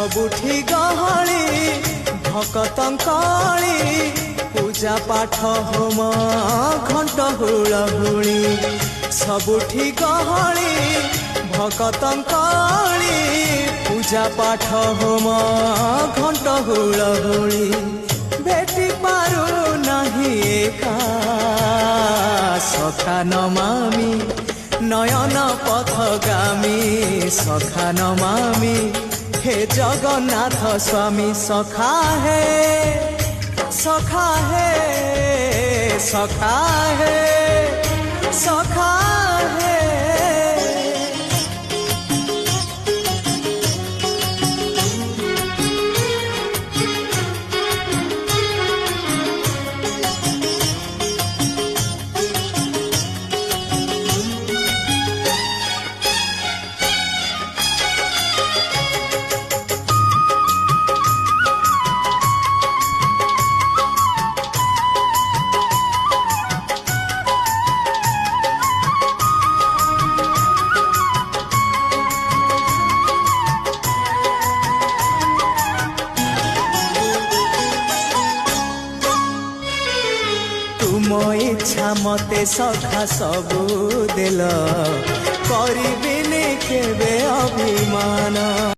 सबुठी गहली भकतंकली पूजा पाठ होम घंट हुलहुली सबुठी गहली भकतंकली पूजा पाठ होम घंट हुलहुली भेटी पारु नहीं एका सखा नमामि नयन पथगामी सखा नमामि हे जगन्नाथ स्वामी सखा है सखा है सखा है सखा है। तुम इच्छा मते सखा सबू देल करिबिनी केबे अभिमान।